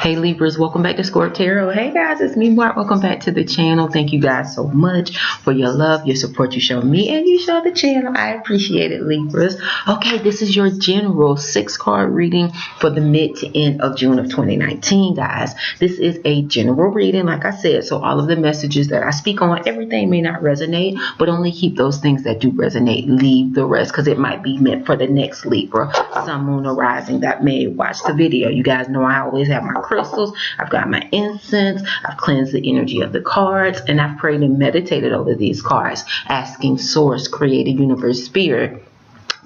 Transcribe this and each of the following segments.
Hey Libras, welcome back to Scorp Tarot. Hey guys, it's me Mark. Welcome back to the channel. Thank you guys so much for your love, your support you show me, and you show the channel. I appreciate it, Libras. Okay, this is your general 6-card reading for the mid to end of June of 2019, guys. This is a general reading, like I said, so all of the messages that I speak on, everything may not resonate, but only keep those things that do resonate. Leave the rest, because it might be meant for the next Libra, Sun, Moon, or Rising that may watch the video. You guys know I always have my crystals, I've got my incense, I've cleansed the energy of the cards, and I've prayed and meditated over these cards, asking Source, Creator, Universe, Spirit,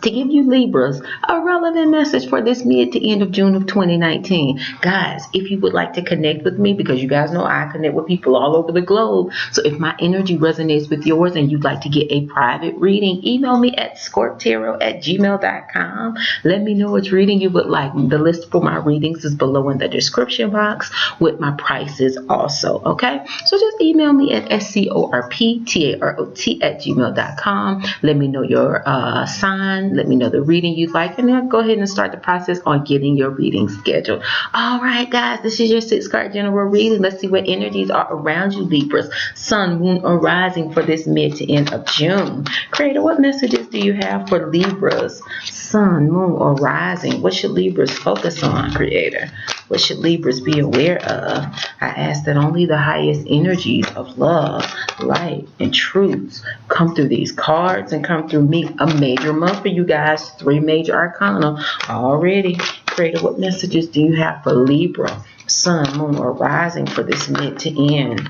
to give you Libras a relevant message for this mid to end of June of 2019. Guys, if you would like to connect with me, because you guys know I connect with people all over the globe, so if my energy resonates with yours and you'd like to get a private reading, email me at ScorpTarot@gmail.com. Let me know which reading you would like. The list for my readings is below in the description box with my prices also, okay? So just email me at ScorpTarot@gmail.com. Let me know your sign. Let me know the reading you'd like, and then go ahead and start the process on getting your reading scheduled. All right, guys, this is your 6-card general reading. Let's see what energies are around you, Libras, Sun, Moon, or Rising for this mid to end of June. Creator, what messages do you have for Libras, Sun, Moon, or Rising? What should Libras focus on, Creator? What should Libras be aware of? I ask that only the highest energies of love, light, and truths come through these cards and come through me. A major month for you guys. 3 major arcana already. Creator, what messages do you have for Libra, Sun, Moon, or Rising for this mid to end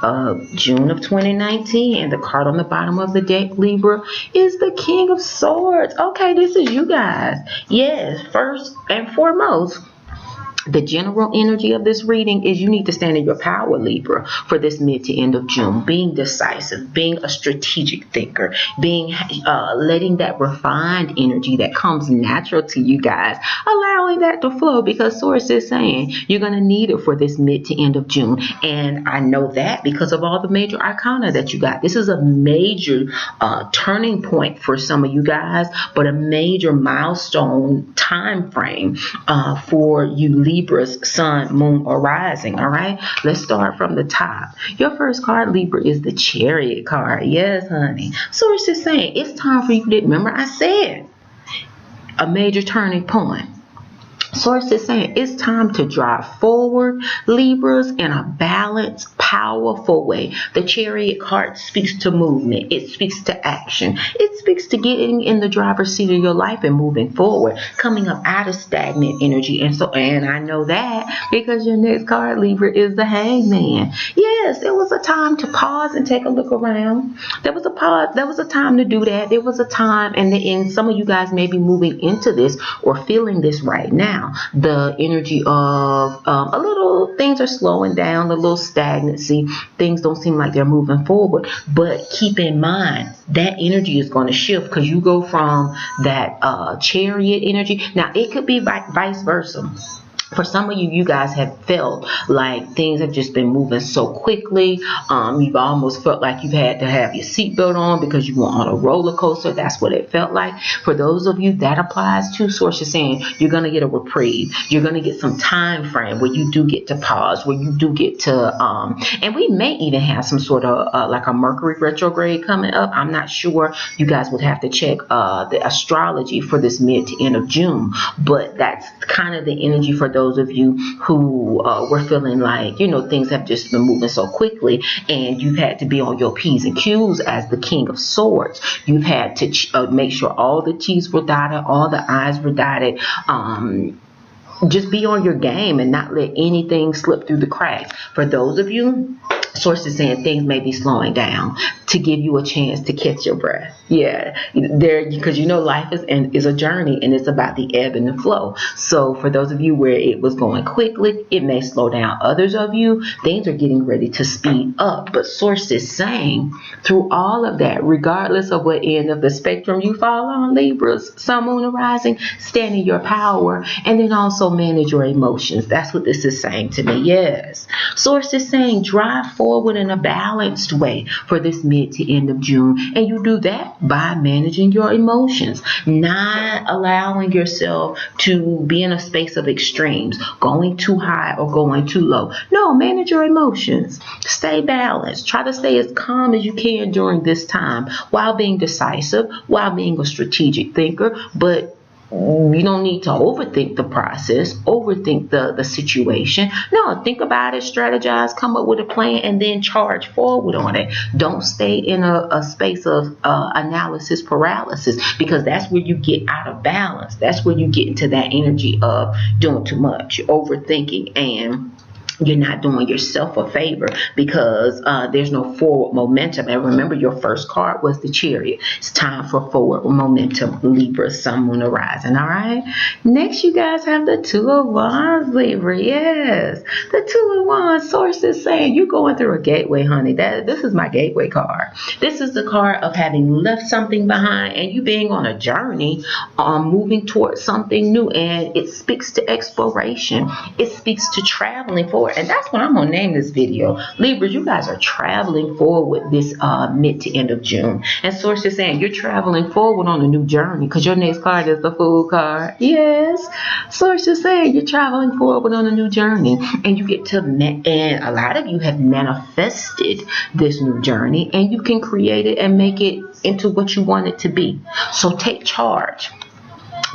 of June of 2019? And the card on the bottom of the deck, Libra, is the King of Swords. Okay, this is you guys. Yes, first and foremost, the general energy of this reading is you need to stand in your power, Libra, for this mid to end of June. Being decisive, being a strategic thinker, being letting that refined energy that comes natural to you guys, allowing that to flow, because Source is saying you're going to need it for this mid to end of June. And I know that because of all the major arcana that you got. This is a major turning point for some of you guys, but a major milestone time frame for you Libras, Sun, Moon, or Rising. All right, let's start from the top. Your first card, Libra, is the Chariot card. Yes, honey. Source is saying it's time for you to remember I said a major turning point. Source is saying it's time to drive forward, Libras, in a balanced, powerful way. The Chariot card speaks to movement. It speaks to action. It speaks to getting in the driver's seat of your life and moving forward, coming up out of stagnant energy. And I know that because your next card, Libra, is the Hangman. Yes, it was a time to pause and take a look around. There was a pause. There was a time to do that. There was a time, and some of you guys may be moving into this or feeling this right now. The energy of a little things are slowing down, a little stagnancy. Things don't seem like they're moving forward. But keep in mind that energy is going to shift, because you go from that Chariot energy. Now it could be vice versa. For some of you, you guys have felt like things have just been moving so quickly. You've almost felt like you've had to have your seatbelt on because you were on a roller coaster. That's what it felt like. For those of you, that applies to. Source is saying you're going to get a reprieve. You're going to get some time frame where you do get to pause, where you do get to, and we may even have some sort of like a Mercury retrograde coming up. I'm not sure. You guys would have to check the astrology for this mid to end of June. But that's kind of the energy for those of you who were feeling like, you know, things have just been moving so quickly and you've had to be on your P's and Q's as the King of Swords. You've had to make sure all the T's were dotted, all the I's were dotted. Just be on your game and not let anything slip through the cracks. For those of you, Source is saying things may be slowing down to give you a chance to catch your breath. Yeah, because you know life is a journey, and it's about the ebb and the flow. So for those of you where it was going quickly, it may slow down. Others of you, things are getting ready to speed up. But Source is saying through all of that, regardless of what end of the spectrum you fall on, Libras, Sun, Moon, or Rising, stand in your power, and then also manage your emotions. That's what this is saying to me. Yes, Source is saying drive forward in a balanced way for this mid mid to end of June. And you do that by managing your emotions, not allowing yourself to be in a space of extremes, going too high or going too low. No, manage your emotions. Stay balanced. Try to stay as calm as you can during this time while being decisive, while being a strategic thinker. But you don't need to overthink the process, overthink the situation. No, think about it, strategize, come up with a plan, and then charge forward on it. Don't stay in a space of analysis paralysis, because that's where you get out of balance. That's where you get into that energy of doing too much, overthinking, and you're not doing yourself a favor, because there's no forward momentum. And remember, your first card was the Chariot. It's time for forward momentum, Libra, Sun, Moon, Horizon. All right. Next, you guys have the Two of Wands, Libra. Yes, the Two of Wands. Source is saying you're going through a gateway, honey. This is my gateway card. This is the card of having left something behind and you being on a journey, moving towards something new. And it speaks to exploration. It speaks to traveling forward. And that's what I'm going to name this video. Libras, you guys are traveling forward this mid to end of June. And Source is saying you're traveling forward on a new journey, because your next card is the Fool card. Yes. Source is saying you're traveling forward on a new journey. And you get to, and a lot of you have manifested this new journey, and you can create it and make it into what you want it to be. So take charge.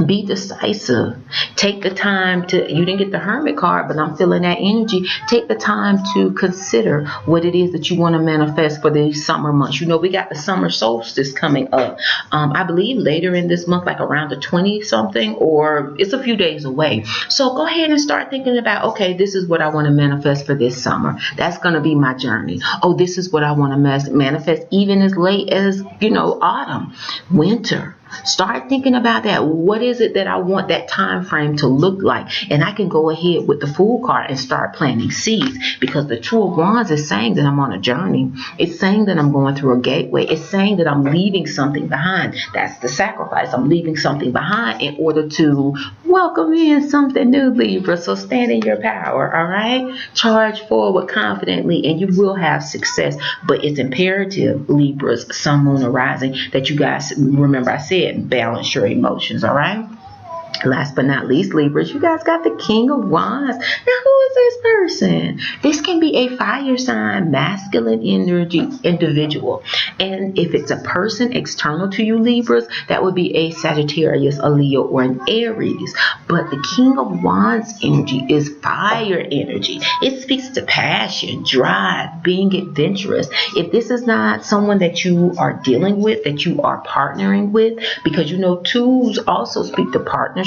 Be decisive. Take the time to, you didn't get the Hermit card, but I'm feeling that energy. Take the time to consider what it is that you want to manifest for these summer months. You know, we got the summer solstice coming up. I believe later in this month, like around the 20 something, or it's a few days away. So go ahead and start thinking about, okay, this is what I want to manifest for this summer. That's going to be my journey. Oh, this is what I want to manifest even as late as, you know, autumn, winter. Start thinking about that. What is it that I want that time frame to look like? And I can go ahead with the Fool card and start planting seeds, because the Two of Wands is saying that I'm on a journey. It's saying that I'm going through a gateway. It's saying that I'm leaving something behind. That's the sacrifice. I'm leaving something behind in order to welcome in something new, Libra. So stand in your power, all right? Charge forward confidently and you will have success. But it's imperative, Libras, Sun, Moon, Rising, that you guys, remember I said, balance your emotions, all right? Last but not least, Libras, you guys got the King of Wands. Now, who is this person? This can be a fire sign, masculine energy individual. And if it's a person external to you, Libras, that would be a Sagittarius, a Leo, or an Aries. But the King of Wands energy is fire energy. It speaks to passion, drive, being adventurous. If this is not someone that you are dealing with, that you are partnering with, because you know twos also speak to partnership,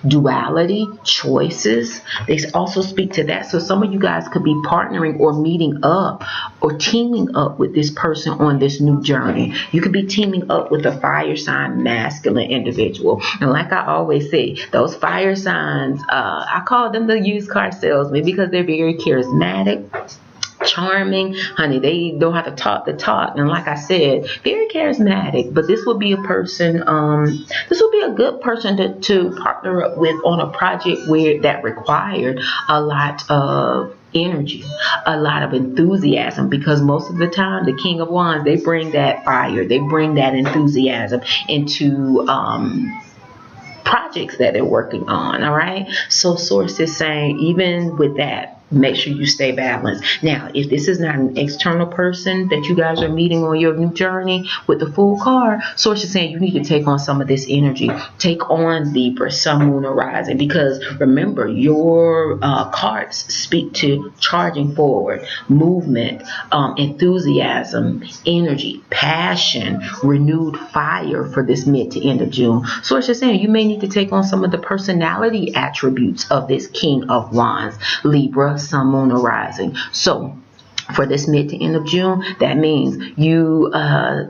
duality, choices. They also speak to that. So some of you guys could be partnering or meeting up or teaming up with this person on this new journey. You could be teaming up with a fire sign, masculine individual. And like I always say, those fire signs, I call them the used car salesmen, because they're very charismatic, charming, honey. They know how to talk the talk, and like I said, very charismatic. But this would be a person, this would be a good person to partner up with on a project where that required a lot of energy, a lot of enthusiasm, because most of the time the King of Wands, they bring that fire, they bring that enthusiasm into projects that they're working on. All right, so Source is saying even with that, make sure you stay balanced. Now, if this is not an external person that you guys are meeting on your new journey with the Fool card, Source is saying you need to take on some of this energy. Take on Libra, Sun, Moon, Rising, because remember, your cards speak to charging forward, movement, enthusiasm, energy, passion, renewed fire for this mid to end of June. Source is saying you may need to take on some of the personality attributes of this King of Wands, Libra, Sun, Moon, Rising. So for this mid to end of June, that means you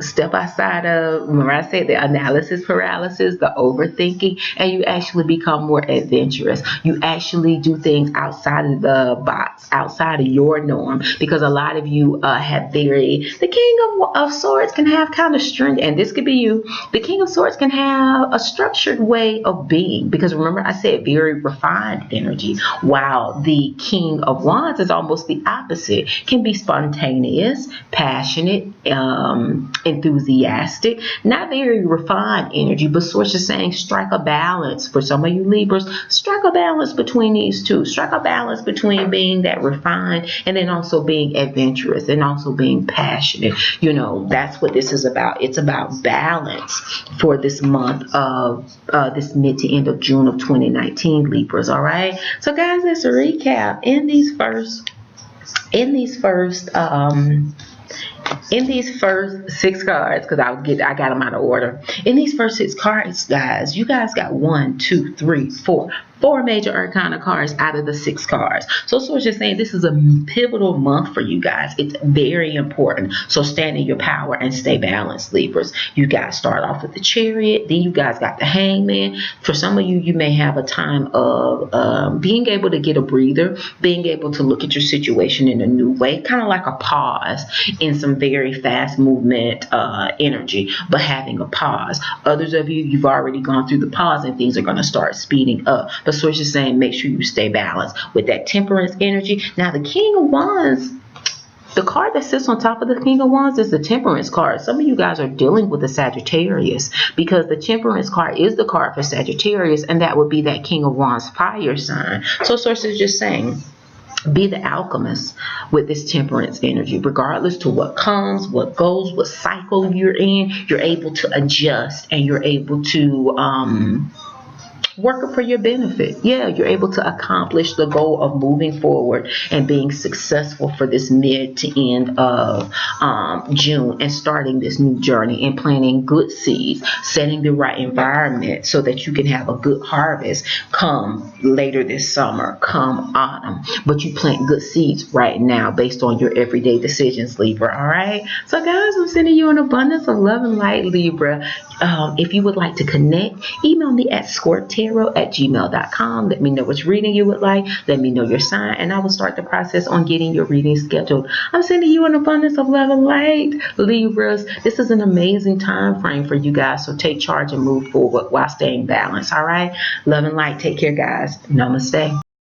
step outside of, remember I said, the analysis paralysis, the overthinking, and you actually become more adventurous. You actually do things outside of the box, outside of your norm, because a lot of you have the King of Swords can have kind of strength, and this could be you. The King of Swords can have a structured way of being, because remember I said very refined energy, while the King of Wands is almost the opposite, can be be spontaneous, passionate, enthusiastic, not very refined energy, but source is saying strike a balance. For some of you Libras, strike a balance between these two. Strike a balance between being that refined and then also being adventurous and also being passionate. You know, that's what this is about. It's about balance for this month of this mid to end of June of 2019, Libras. All right. So guys, let's recap. In these first 6 cards, because I got them out of order. In these first 6 cards, guys, you guys got 4 major arcana cards out of the 6 cards. So it's just saying this is a pivotal month for you guys. It's very important. So stand in your power and stay balanced, Libras. You guys start off with the Chariot. Then you guys got the Hangman. For some of you, you may have a time of being able to get a breather, being able to look at your situation in a new way, kind of like a pause in some very fast movement energy, but having a pause. Others of you, you've already gone through the pause and things are going to start speeding up. But Source is saying make sure you stay balanced with that Temperance energy. Now the King of Wands, the card that sits on top of the King of Wands is the Temperance card. Some of you guys are dealing with a Sagittarius, because the Temperance card is the card for Sagittarius, and that would be that King of Wands fire sign. So Source is just saying, be the alchemist with this Temperance energy. Regardless to what comes, what goes, what cycle you're in, you're able to adjust and you're able to work for your benefit. Yeah, you're able to accomplish the goal of moving forward and being successful for this mid to end of June, and starting this new journey and planting good seeds, setting the right environment so that you can have a good harvest come later this summer, come autumn. But you plant good seeds right now based on your everyday decisions, Libra. All right. So guys, I'm sending you an abundance of love and light, Libra. If you would like to connect, email me at ScorpTarot@gmail.com. Let me know which reading you would like. Let me know your sign, and I will start the process on getting your reading scheduled. I'm sending you an abundance of love and light, Libras. This is an amazing time frame for you guys, so take charge and move forward while staying balanced. All right. Love and light. Take care, guys. Namaste.